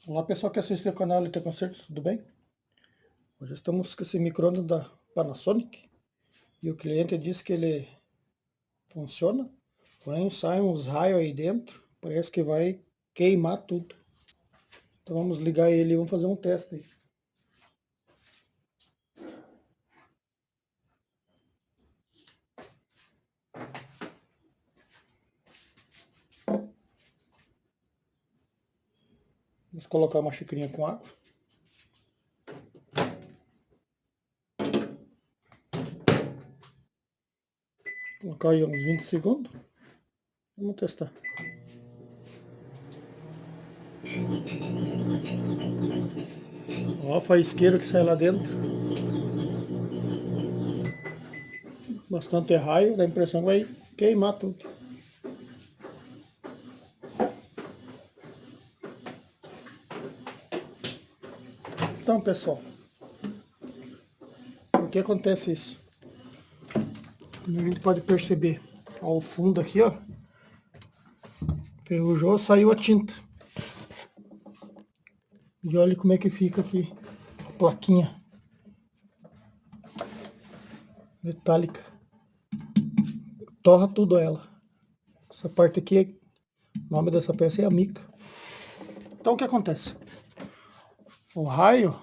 Olá pessoal que assiste o canal LT Concertos, tudo bem? Hoje estamos com esse micro-ondas da Panasonic e o cliente disse que ele funciona, porém saem uns raios aí dentro, parece que vai queimar tudo. Então vamos ligar ele e vamos fazer um teste aí. Vamos colocar uma xicrinha com água. Colocar aí uns 20 segundos. Vamos testar. Ó a faísqueira que sai lá dentro. Bastante raio, dá a impressão que vai queimar tudo. Então pessoal, por que acontece isso? Como a gente pode perceber ao fundo aqui, ó, ferrujou, saiu a tinta. E olha como é que fica aqui a plaquinha metálica. Torra tudo ela. Essa parte aqui, o nome dessa peça é a mica. Então o que acontece? O raio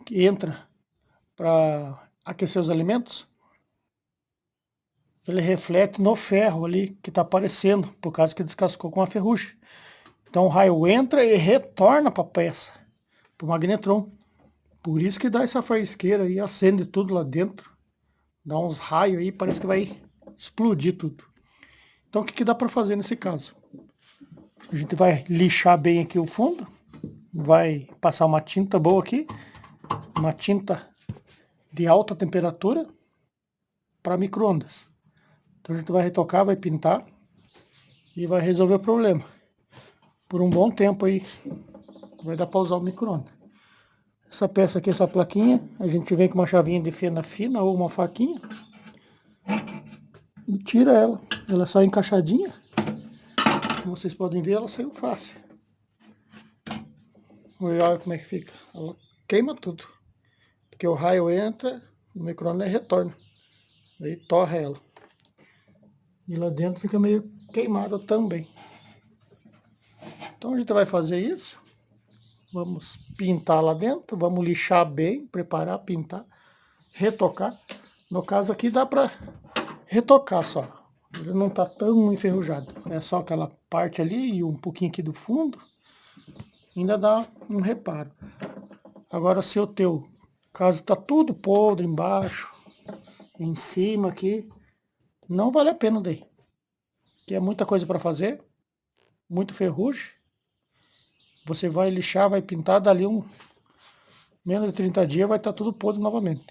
que entra para aquecer os alimentos, ele reflete no ferro ali que está aparecendo, por causa que descascou com a ferrugem. Então o raio entra e retorna para a peça, para o magnetron. Por isso que dá essa faísqueira e acende tudo lá dentro. Dá uns raios aí, parece que vai explodir tudo. Então o que dá para fazer nesse caso? A gente vai lixar bem aqui o fundo, vai passar uma tinta boa aqui, uma tinta de alta temperatura para micro-ondas. Então a gente vai retocar, vai pintar e vai resolver o problema. Por um bom tempo aí, vai dar para usar o micro-ondas. Essa peça aqui, essa plaquinha, a gente vem com uma chavinha de fenda fina ou uma faquinha e tira ela. Ela é só encaixadinha. Como vocês podem ver, ela saiu fácil. Olha como é que fica. Ela queima tudo. Porque o raio entra, o micro-ondas retorna. Daí torra ela. E lá dentro fica meio queimado também. Então a gente vai fazer isso. Vamos pintar lá dentro. Vamos lixar bem, preparar, pintar, retocar. No caso aqui dá para retocar só. Ele não está tão enferrujado. É só aquela parte ali e um pouquinho aqui do fundo. Ainda dá um reparo. Agora se o teu caso está tudo podre embaixo, em cima aqui, não vale a pena daí. Que é muita coisa para fazer, muito ferrugem. Você vai lixar, vai pintar, dali menos de 30 dias vai estar tudo podre novamente.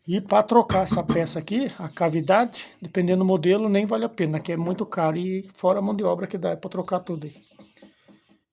E para trocar essa peça aqui, a cavidade, dependendo do modelo, nem vale a pena, que é muito caro e fora a mão de obra que dá para trocar tudo aí.